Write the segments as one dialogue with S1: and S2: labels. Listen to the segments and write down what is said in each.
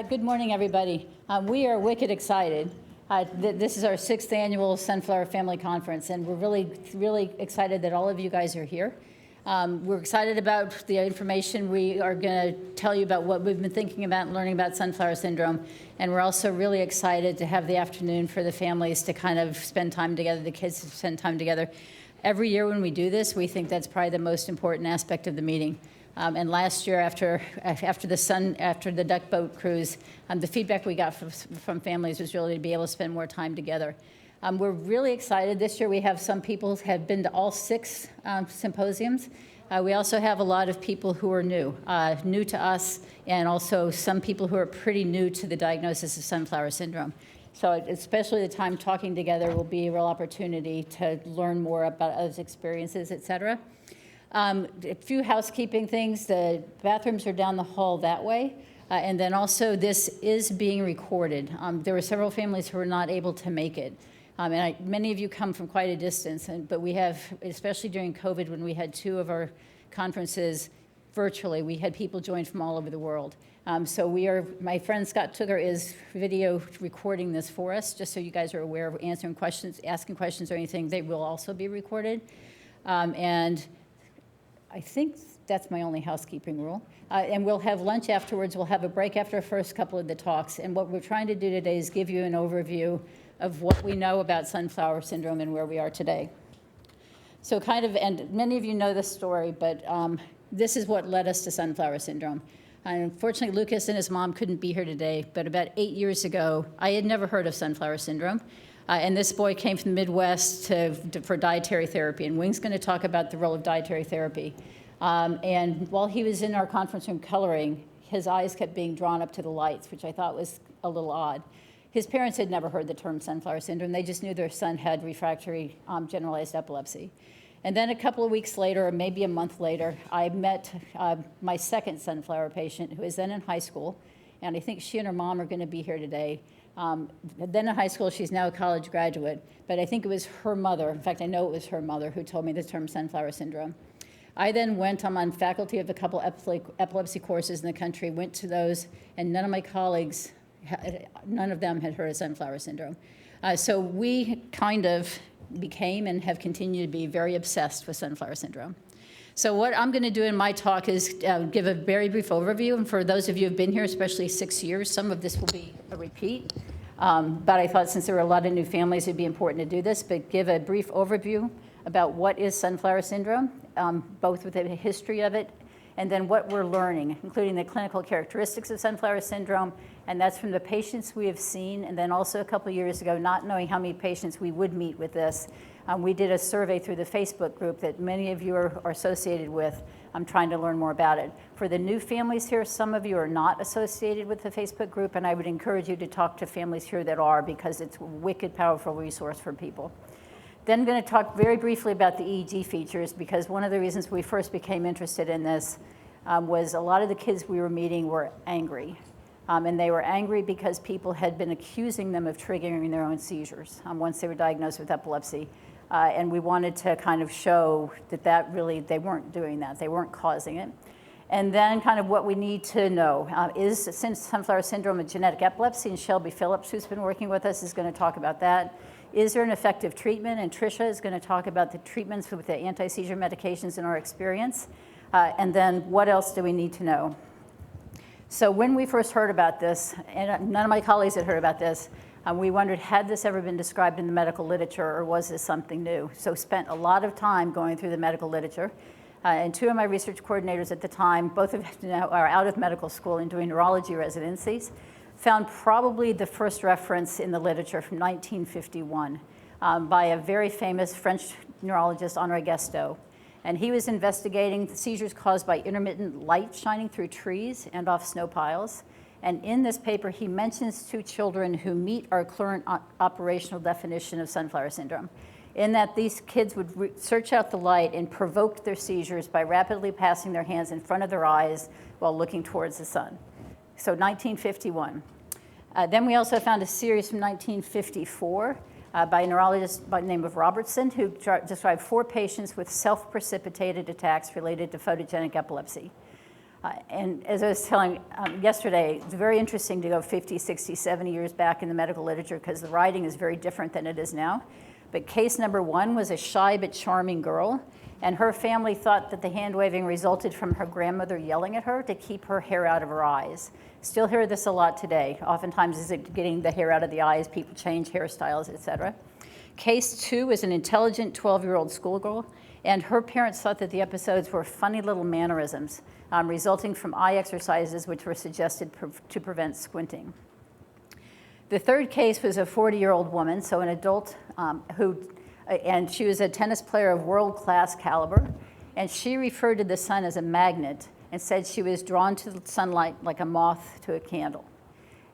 S1: Good morning, everybody. We are wicked excited. This is our 6th annual Sunflower Family Conference, and we're really excited that all of you guys are here. We're excited about the information we are going to tell you about what we've been thinking about and learning about sunflower syndrome. And we're also really excited to have the afternoon for the families to kind of spend time together, the kids to spend time together. Every year when we do this, we think that's probably the most important aspect of the meeting. And last year, after the duck boat cruise, the feedback we got from families was really to be able to spend more time together. We're really excited. This year we have some people who have been to all 6 symposiums. We also have a lot of people who are new to us, and also some people who are pretty new to the diagnosis of sunflower syndrome. So especially the time talking together will be a real opportunity to learn more about others' experiences, et cetera. A few housekeeping things. The bathrooms are down the hall that way. And then also this is being recorded. There were several families who were not able to make it. Many of you come from quite a distance, but we have, especially during COVID when we had 2 of our conferences virtually, we had people join from all over the world. My friend Scott Tugger is video recording this for us, just so you guys are aware of asking questions or anything. They will also be recorded. And I think that's my only housekeeping rule. And we'll have lunch afterwards. We'll have a break after the first couple of the talks. And what we're trying to do today is give you an overview of what we know about sunflower syndrome and where we are today. So and many of you know this story, but this is what led us to sunflower syndrome. And unfortunately, Lucas and his mom couldn't be here today, but about 8 years ago, I had never heard of sunflower syndrome. And this boy came from the Midwest for dietary therapy. And Wing's going to talk about the role of dietary therapy. And while he was in our conference room coloring, his eyes kept being drawn up to the lights, which I thought was a little odd. His parents had never heard the term sunflower syndrome. They just knew their son had refractory generalized epilepsy. And then a couple of weeks later, or maybe a month later, I met my second sunflower patient, who is then in high school. And I think she and her mom are going to be here today. Then in high school, she's now a college graduate, but I think it was her mother, in fact, I know it was her mother who told me the term sunflower syndrome. I then I'm on faculty of a couple epilepsy courses in the country, went to those, and none of my colleagues, none of them had heard of sunflower syndrome. So we kind of became and have continued to be very obsessed with sunflower syndrome. So what I'm going to do in my talk is give a very brief overview. And for those of you who have been here, especially 6 years, some of this will be a repeat. But I thought since there were a lot of new families, it'd be important to do this, but give a brief overview about what is sunflower syndrome, both with the history of it, and then what we're learning, including the clinical characteristics of sunflower syndrome. And that's from the patients we have seen. And then also a couple of years ago, not knowing how many patients we would meet with this, we did a survey through the Facebook group that many of you are associated with. I'm trying to learn more about it. For the new families here, some of you are not associated with the Facebook group, and I would encourage you to talk to families here that are, because it's a wicked powerful resource for people. Then I'm going to talk very briefly about the EEG features, because one of the reasons we first became interested in this was a lot of the kids we were meeting were angry. And they were angry because people had been accusing them of triggering their own seizures once they were diagnosed with epilepsy. And we wanted to kind of show that really, they weren't doing that. They weren't causing it. And then kind of what we need to know is, since sunflower syndrome, a genetic epilepsy, and Shelby Phillips, who's been working with us, is going to talk about that. Is there an effective treatment? And Tricia is going to talk about the treatments with the anti-seizure medications in our experience. And then what else do we need to know? So when we first heard about this, and none of my colleagues had heard about this, we wondered, had this ever been described in the medical literature, or was this something new? So spent a lot of time going through the medical literature. And 2 of my research coordinators at the time, both of them now are out of medical school and doing neurology residencies, found probably the first reference in the literature from 1951 by a very famous French neurologist, Henri Guesdeau. And he was investigating seizures caused by intermittent light shining through trees and off snow piles. And in this paper, he mentions 2 children who meet our current operational definition of sunflower syndrome, in that these kids would search out the light and provoke their seizures by rapidly passing their hands in front of their eyes while looking towards the sun. So 1951. Then we also found a series from 1954 by a neurologist by the name of Robertson, who described 4 patients with self-precipitated attacks related to photogenic epilepsy. And as I was telling yesterday, it's very interesting to go 50, 60, 70 years back in the medical literature because the writing is very different than it is now. But case number 1 was a shy but charming girl, and her family thought that the hand waving resulted from her grandmother yelling at her to keep her hair out of her eyes. Still hear this a lot today. Oftentimes is it getting the hair out of the eyes, people change hairstyles, etc. Case 2 is an intelligent 12-year-old schoolgirl, and her parents thought that the episodes were funny little mannerisms resulting from eye exercises which were suggested to prevent squinting. The third case was a 40-year-old woman, so an adult and she was a tennis player of world-class caliber, and she referred to the sun as a magnet and said she was drawn to the sunlight like a moth to a candle.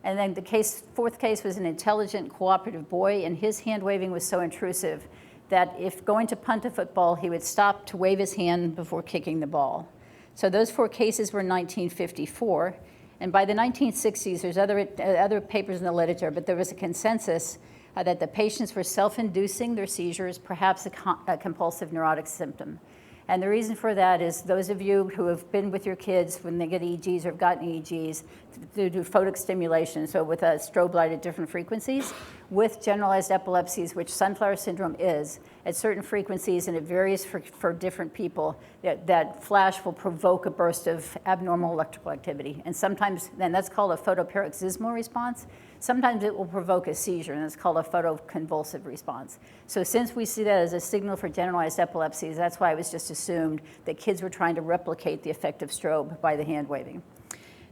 S1: And then the fourth case was an intelligent, cooperative boy, and his hand waving was so intrusive that if going to punt a football, he would stop to wave his hand before kicking the ball. So those 4 cases were in 1954. And by the 1960s, there's other papers in the literature, but there was a consensus that the patients were self-inducing their seizures, perhaps a compulsive neurotic symptom. And the reason for that is those of you who have been with your kids when they get EEGs or have gotten EEGs to do photic stimulation, so with a strobe light at different frequencies, with generalized epilepsies, which sunflower syndrome is, at certain frequencies, and it varies for different people, that flash will provoke a burst of abnormal electrical activity. And sometimes, and that's called a photoparoxysmal response. Sometimes it will provoke a seizure, and it's called a photoconvulsive response. So since we see that as a signal for generalized epilepsies, that's why it was just assumed that kids were trying to replicate the effect of strobe by the hand waving.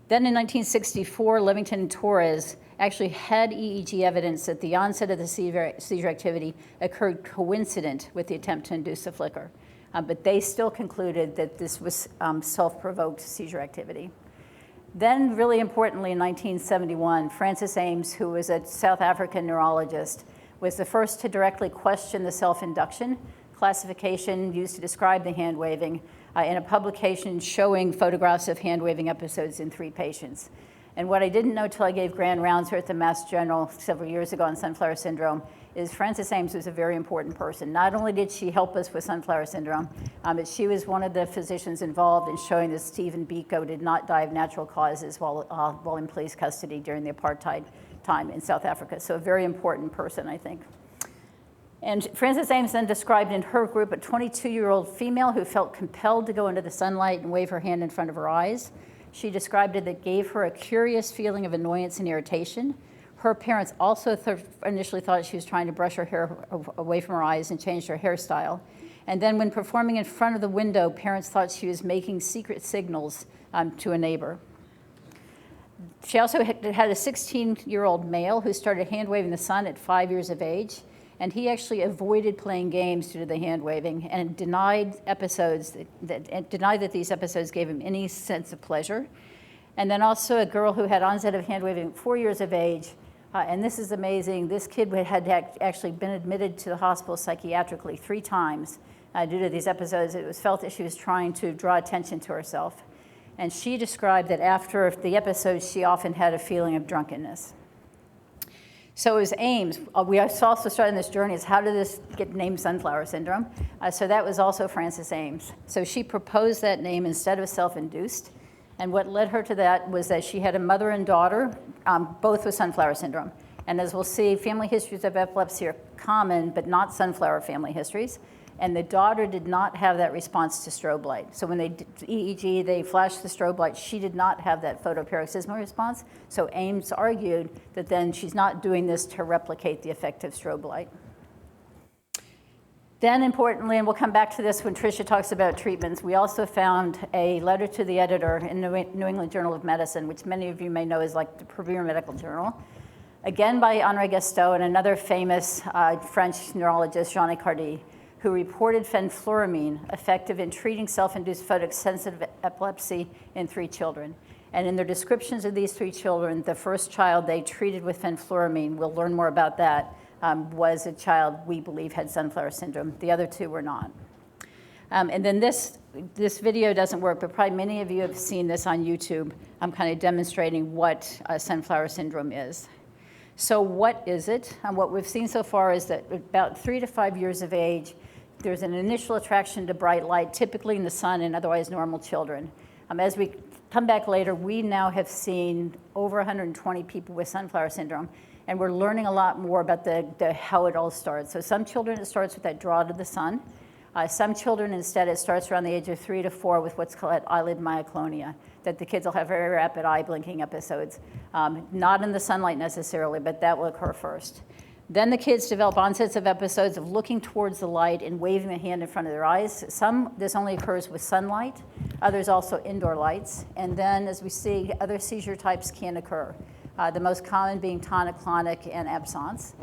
S1: Then in 1964, Levington and Torres actually had EEG evidence that the onset of the seizure activity occurred coincident with the attempt to induce the flicker. But they still concluded that this was self-provoked seizure activity. Then, really importantly, in 1971, Francis Ames, who was a South African neurologist, was the first to directly question the self-induction classification used to describe the hand waving in a publication showing photographs of hand waving episodes in 3 patients. And what I didn't know till I gave grand rounds here at the Mass General several years ago on sunflower syndrome is Francis Ames was a very important person. Not only did she help us with sunflower syndrome, but she was one of the physicians involved in showing that Stephen Biko did not die of natural causes while in police custody during the apartheid time in South Africa. So a very important person, I think. And Francis Ames then described in her group a 22-year-old female who felt compelled to go into the sunlight and wave her hand in front of her eyes. She described it that gave her a curious feeling of annoyance and irritation. Her parents also initially thought she was trying to brush her hair away from her eyes and changed her hairstyle. And then when performing in front of the window, parents thought she was making secret signals to a neighbor. She also had a 16-year-old male who started hand waving the sun at 5 years of age. And he actually avoided playing games due to the hand waving and denied that these episodes gave him any sense of pleasure. And then also a girl who had onset of hand waving at 4 years of age. And this is amazing. This kid had actually been admitted to the hospital psychiatrically 3 times due to these episodes. It was felt that she was trying to draw attention to herself. And she described that after the episodes, she often had a feeling of drunkenness. So it was Ames. We also started this journey is how did this get named sunflower syndrome? So that was also Francis Ames. So she proposed that name instead of self-induced. And what led her to that was that she had a mother and daughter, both with sunflower syndrome. And as we'll see, family histories of epilepsy are common, but not sunflower family histories. And the daughter did not have that response to strobe light. So when they did EEG, they flashed the strobe light. She did not have that photoparoxysmal response. So Ames argued that then she's not doing this to replicate the effect of strobe light. Then importantly, and we'll come back to this when Tricia talks about treatments, we also found a letter to the editor in New England Journal of Medicine, which many of you may know is like the premier medical journal, again by Henri Gaston and another famous French neurologist, Jean Cardy, who reported fenfluramine effective in treating self-induced photosensitive epilepsy in 3 children. And in their descriptions of these 3 children, the first child they treated with fenfluramine, we'll learn more about that, was a child we believe had sunflower syndrome. The other 2 were not. And then this video doesn't work, but probably many of you have seen this on YouTube. I'm kind of demonstrating what sunflower syndrome is. So what is it? And what we've seen so far is that about 3 to 5 years of age, there's an initial attraction to bright light, typically in the sun and otherwise normal children. As we come back later, we now have seen over 120 people with sunflower syndrome, and we're learning a lot more about how it all starts. So some children, it starts with that draw to the sun. Some children, instead, it starts around the age of 3 to 4 with what's called eyelid myoclonia, that the kids will have very rapid eye blinking episodes. Not in the sunlight necessarily, but that will occur first. Then the kids develop onsets of episodes of looking towards the light and waving a hand in front of their eyes. Some, this only occurs with sunlight, others also indoor lights. And then, as we see, other seizure types can occur. The most common being tonic-clonic and absence.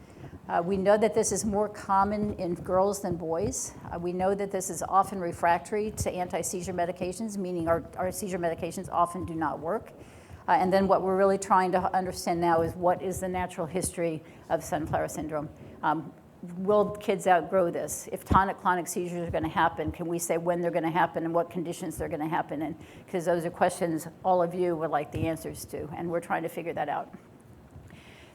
S1: We know that this is more common in girls than boys. We know that this is often refractory to anti-seizure medications, meaning our seizure medications often do not work. And then what we're really trying to understand now is what is the natural history of sunflower syndrome. Will kids outgrow this? If tonic-clonic seizures are going to happen, can we say when they're going to happen and what conditions they're going to happen in? Because those are questions all of you would like the answers to, and we're trying to figure that out.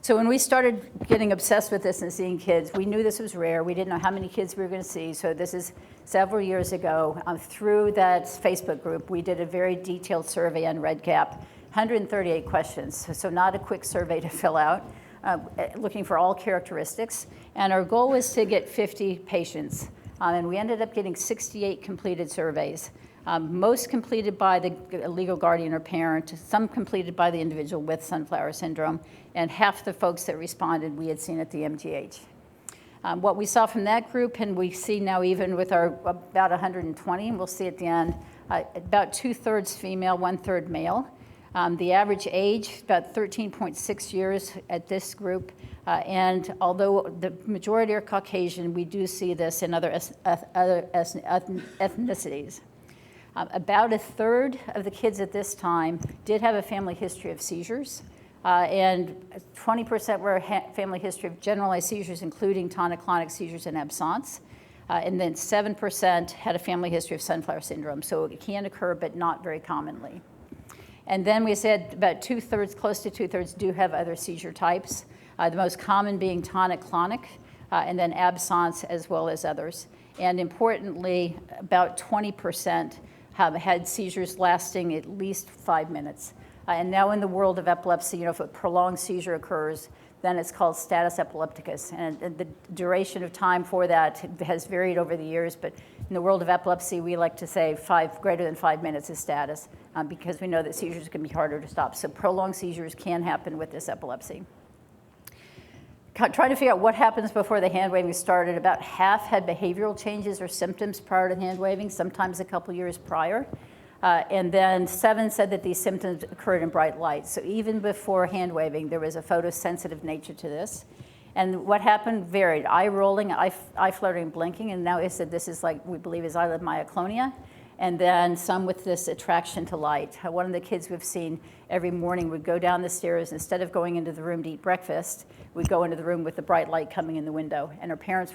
S1: So when we started getting obsessed with this and seeing kids, we knew this was rare. We didn't know how many kids we were going to see. So this is several years ago. Through that Facebook group, we did a very detailed survey on REDCap, 138 questions. So not a quick survey to fill out, looking for all characteristics. And our goal was to get 50 patients. And we ended up getting 68 completed surveys. Most completed by the legal guardian or parent, some completed by the individual with sunflower syndrome, and half the folks that responded we had seen at the MGH. What we saw from that group, and we see now even with our about 120, and we'll see at the end, about 2/3 female, 1/3 male. The average age, about 13.6 years at this group, and although the majority are Caucasian, we do see this in other ethnicities. About 1/3 of the kids at this time did have a family history of seizures, and 20% were a family history of generalized seizures, including tonic-clonic seizures and absence, and then 7% had a family history of sunflower syndrome. So it can occur, but not very commonly. And then we said about 2/3, close to 2/3, do have other seizure types, the most common being tonic-clonic, and then absence as well as others. And importantly, about 20% have had seizures lasting at least 5 minutes. And now in the world of epilepsy, if a prolonged seizure occurs, then it's called status epilepticus. And the duration of time for that has varied over the years, but in the world of epilepsy, we like to say greater than 5 minutes is status, because we know that seizures can be harder to stop. So prolonged seizures can happen with this epilepsy. Trying to figure out what happens before the hand waving started, about half had behavioral changes or symptoms prior to hand waving, sometimes a couple years prior. And then 7 said that these symptoms occurred in bright light. So even before hand waving, there was a photosensitive nature to this. And what happened varied. Eye rolling, eye fluttering, blinking, and now it said this is like, we believe is eyelid myoclonia. And then some with this attraction to light. One of the kids we've seen every morning would go down the stairs, instead of going into the room to eat breakfast, would go into the room with the bright light coming in the window. And her parents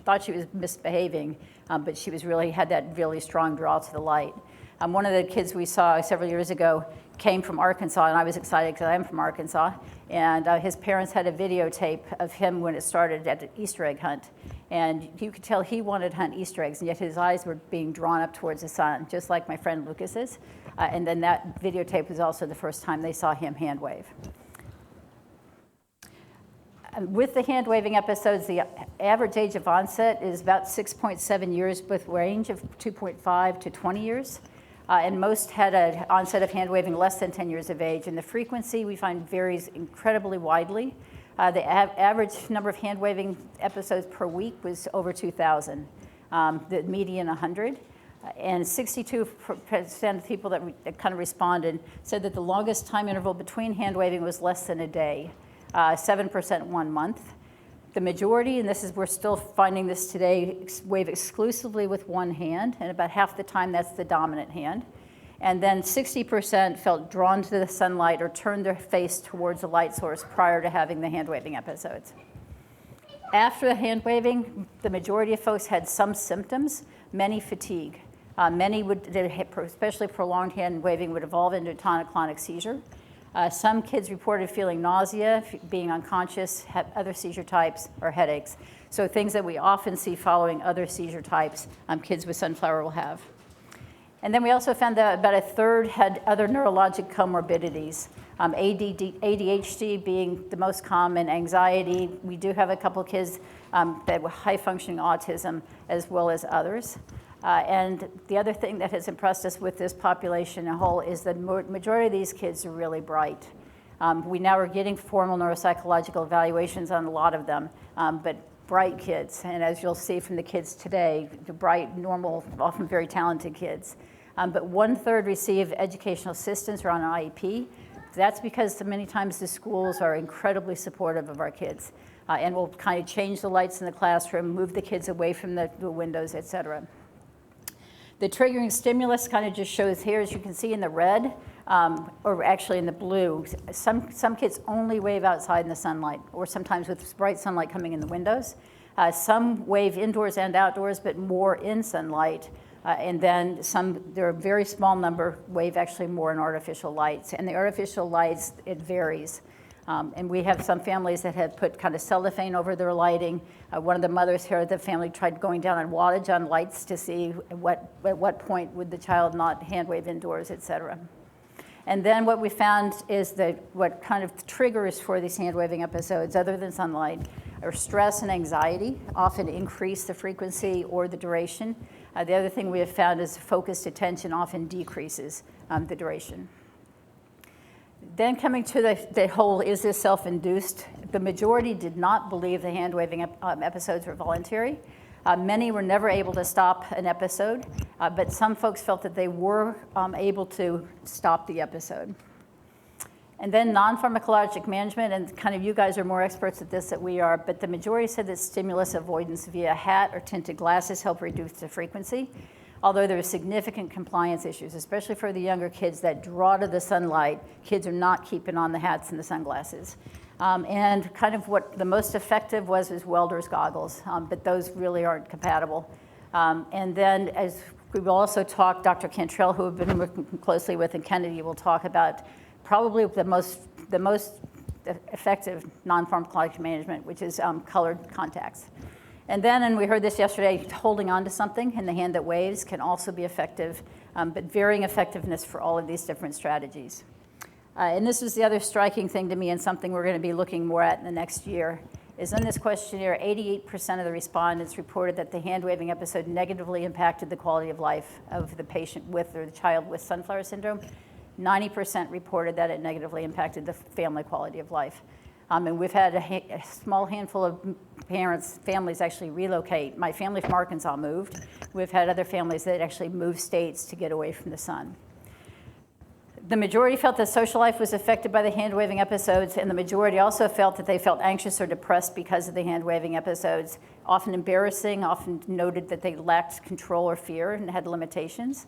S1: thought she was misbehaving, but she had that really strong draw to the light. One of the kids we saw several years ago came from Arkansas, and I was excited because I'm from Arkansas. And his parents had a videotape of him when it started at the Easter egg hunt. And you could tell he wanted to hunt Easter eggs, and yet his eyes were being drawn up towards the sun, just like my friend Lucas's. And then that videotape was also the first time they saw him hand wave. With the hand waving episodes, the average age of onset is about 6.7 years, with range of 2.5 to 20 years. And most had an onset of hand waving less than 10 years of age. And the frequency we find varies incredibly widely. The average number of hand waving episodes per week was over 2,000, the median 100. And 62% of people that kind of responded said that the longest time interval between hand waving was less than a day, 7% 1 month. The majority, and we're still finding this today, wave exclusively with one hand, and about half the time that's the dominant hand. And then 60% felt drawn to the sunlight or turned their face towards the light source prior to having the hand waving episodes. After the hand waving, the majority of folks had some symptoms, many fatigue. Many especially prolonged hand waving, would evolve into a tonic-clonic seizure. Some kids reported feeling nausea, being unconscious, had other seizure types, or headaches. So things that we often see following other seizure types, kids with sunflower will have. And then we also found that about a third had other neurologic comorbidities. ADHD being the most common, anxiety. We do have a couple kids that were high-functioning autism as well as others. And the other thing that has impressed us with this population in whole is that majority of these kids are really bright. We now are getting formal neuropsychological evaluations on a lot of them, but bright kids. And as you'll see from the kids today, the bright, normal, often very talented kids. But 1/3 receive educational assistance or on an IEP. That's because many times the schools are incredibly supportive of our kids and will kind of change the lights in the classroom, move the kids away from the windows, et cetera. The triggering stimulus kind of just shows here, as you can see in the red, or actually in the blue. Some kids only wave outside in the sunlight, or sometimes with bright sunlight coming in the windows. Some wave indoors and outdoors, but more in sunlight. And then there are a very small number wave actually more in artificial lights. And the artificial lights, it varies. And we have some families that have put kind of cellophane over their lighting. One of the mothers here at the family tried going down on wattage on lights to see at what point would the child not hand wave indoors, et cetera. And then what we found is that what kind of triggers for these hand waving episodes, other than sunlight, are stress and anxiety, often increase the frequency or the duration. The other thing we have found is focused attention often decreases the duration. Then coming to the whole, is this self-induced? The majority did not believe the hand-waving episodes were voluntary. Many were never able to stop an episode, but some folks felt that they were able to stop the episode. And then non-pharmacologic management, and kind of you guys are more experts at this than we are, but the majority said that stimulus avoidance via hat or tinted glasses help reduce the frequency, although there are significant compliance issues, especially for the younger kids that draw to the sunlight. Kids are not keeping on the hats and the sunglasses. And kind of what the most effective was welder's goggles, but those really aren't compatible. And then as we will also talk, Dr. Cantrell, who we've been working closely with, and Kennedy will talk about probably the most effective non-pharmacologic management, which is colored contacts. And then, and we heard this yesterday, holding on to something in the hand that waves can also be effective, but varying effectiveness for all of these different strategies. And this was the other striking thing to me, and something we're going to be looking more at in the next year, is in this questionnaire, 88% of the respondents reported that the hand-waving episode negatively impacted the quality of life of the patient with or the child with sunflower syndrome. 90% reported that it negatively impacted the family quality of life. And we've had a small handful of families actually relocate. My family from Arkansas moved. We've had other families that actually moved states to get away from the sun. The majority felt that social life was affected by the hand-waving episodes, and the majority also felt that they felt anxious or depressed because of the hand-waving episodes, often embarrassing, often noted that they lacked control or fear and had limitations.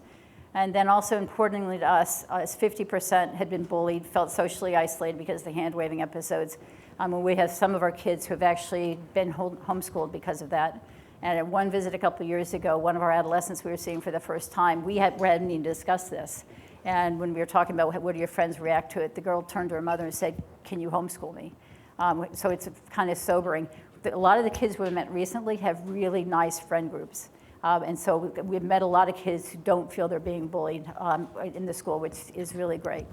S1: And then also importantly to us, 50% had been bullied, felt socially isolated because of the hand-waving episodes. And we have some of our kids who have actually been homeschooled because of that. And at one visit a couple of years ago, one of our adolescents we were seeing for the first time, we hadn't even discussed this. And when we were talking about what do your friends react to it, the girl turned to her mother and said, "Can you homeschool me?" So it's kind of sobering. A lot of the kids we've met recently have really nice friend groups. And so we've met a lot of kids who don't feel they're being bullied in the school, which is really great.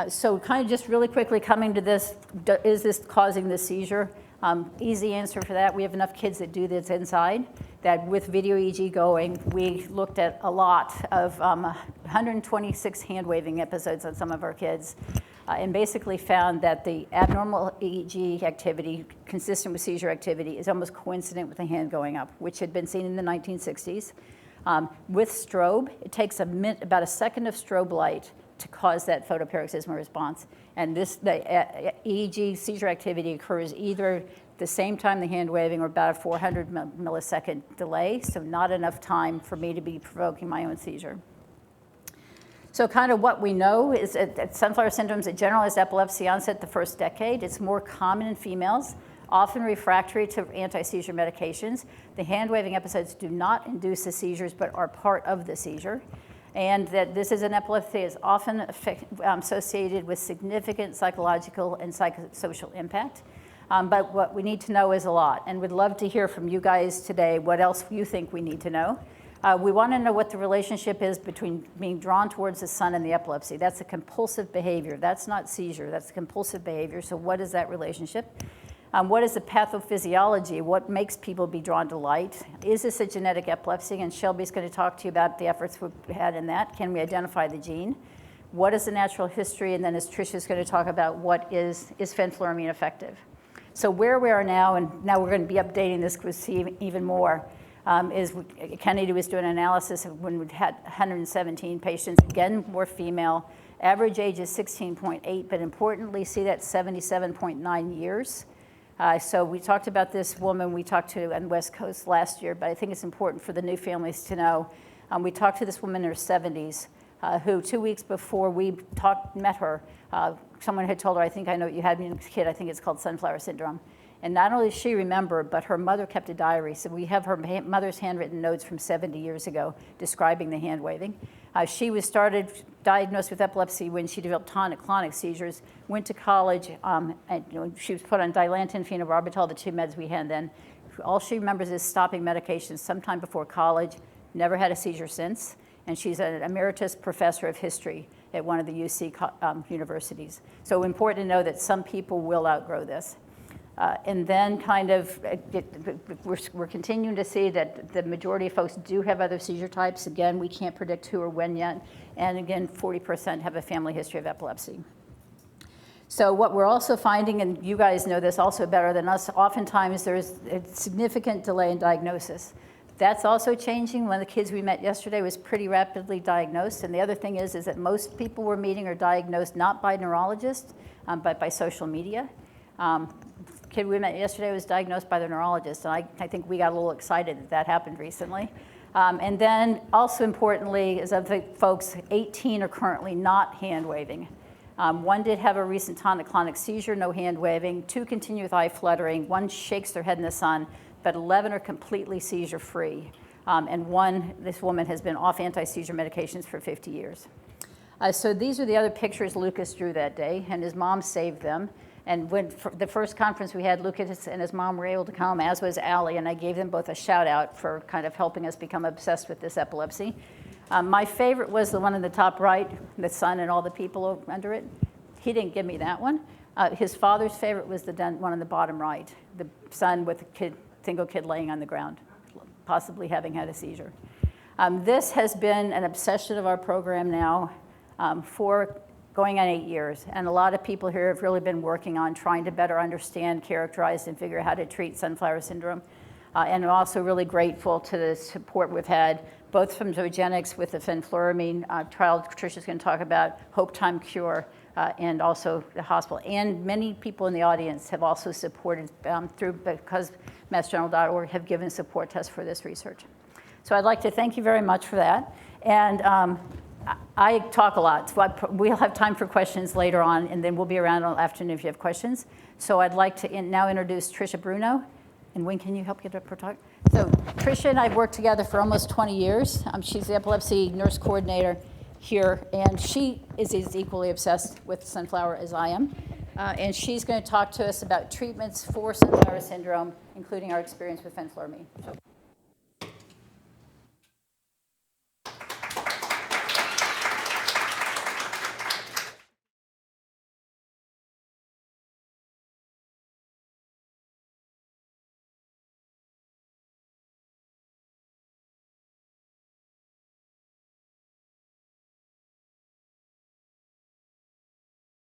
S1: So kind of just really quickly coming to this, is this causing the seizure? Easy answer for that. We have enough kids that do this inside that with video EEG going, we looked at a lot of 126 hand-waving episodes on some of our kids. And basically found that the abnormal EEG activity consistent with seizure activity is almost coincident with the hand going up, which had been seen in the 1960s. With strobe, it takes about a second of strobe light to cause that photoparoxysmal response. And the EEG seizure activity occurs either the same time the hand waving or about a 400 millisecond delay, so not enough time for me to be provoking my own seizure. So kind of what we know is that sunflower syndrome is a generalized epilepsy onset the first decade. It's more common in females, often refractory to anti-seizure medications. The hand-waving episodes do not induce the seizures, but are part of the seizure. And that this is an epilepsy that is often associated with significant psychological and psychosocial impact. But what we need to know is a lot. And we'd love to hear from you guys today what else you think we need to know. We want to know what the relationship is between being drawn towards the sun and the epilepsy. That's a compulsive behavior. That's not seizure. That's compulsive behavior. So what is that relationship? What is the pathophysiology? What makes people be drawn to light? Is this a genetic epilepsy? And Shelby's going to talk to you about the efforts we've had in that. Can we identify the gene? What is the natural history? And then as Tricia's going to talk about what is fenfluramine effective? So where we are now, and now we're going to be updating this to see even more, is Kennedy was doing an analysis of when we had 117 patients, again, more female. Average age is 16.8, but importantly, see that 77.9 years. So we talked about this woman we talked to on the West Coast last year, but I think it's important for the new families to know. We talked to this woman in her 70s, who 2 weeks before we met her, someone had told her, I think I know what you had when you were a kid, I think it's called sunflower syndrome. And not only does she remember, but her mother kept a diary. So we have her mother's handwritten notes from 70 years ago describing the hand waving. She was diagnosed with epilepsy when she developed tonic-clonic seizures, went to college, and she was put on dilantin, phenobarbital, the two meds we had then. All she remembers is stopping medications sometime before college, never had a seizure since, and she's an emeritus professor of history at one of the UC universities. So important to know that some people will outgrow this. And then we're continuing to see that the majority of folks do have other seizure types. Again, we can't predict who or when yet. And again, 40% have a family history of epilepsy. So what we're also finding, and you guys know this also better than us, oftentimes there's a significant delay in diagnosis. That's also changing. One of the kids we met yesterday was pretty rapidly diagnosed. And the other thing is that most people we're meeting are diagnosed not by neurologists, but by social media. Kid we met yesterday was diagnosed by the neurologist, and I think we got a little excited that happened recently. And then also importantly, is of the folks, 18 are currently not hand waving. One did have a recent tonic-clonic seizure, no hand waving. 2 continue with eye fluttering. 1 shakes their head in the sun, but 11 are completely seizure free. And this woman has been off anti-seizure medications for 50 years. So these are the other pictures Lucas drew that day, and his mom saved them. And when the first conference we had, Lucas and his mom were able to come, as was Allie, and I gave them both a shout out for kind of helping us become obsessed with this epilepsy. My favorite was the one in the top right, the sun and all the people under it. He didn't give me that one. His father's favorite was the one on the bottom right, the son with a single kid laying on the ground, possibly having had a seizure. This has been an obsession of our program now for going on 8 years. And a lot of people here have really been working on trying to better understand, characterize, and figure out how to treat sunflower syndrome. And I'm also really grateful to the support we've had, both from Zogenix with the fenfluramine trial Tricia's going to talk about, Hope Time Cure, and also the hospital. And many people in the audience have also supported because massgeneral.org have given support to us for this research. So I'd like to thank you very much for that. And I talk a lot, so we'll have time for questions later on, and then we'll be around all afternoon if you have questions. So I'd like to now introduce Tricia Bruno. And Wayne, can you help get up for talk? So Tricia and I have worked together for almost 20 years. She's the epilepsy nurse coordinator here, and she is as equally obsessed with sunflower as I am. And she's going to talk to us about treatments for sunflower syndrome, including our experience with fenfluramine. So.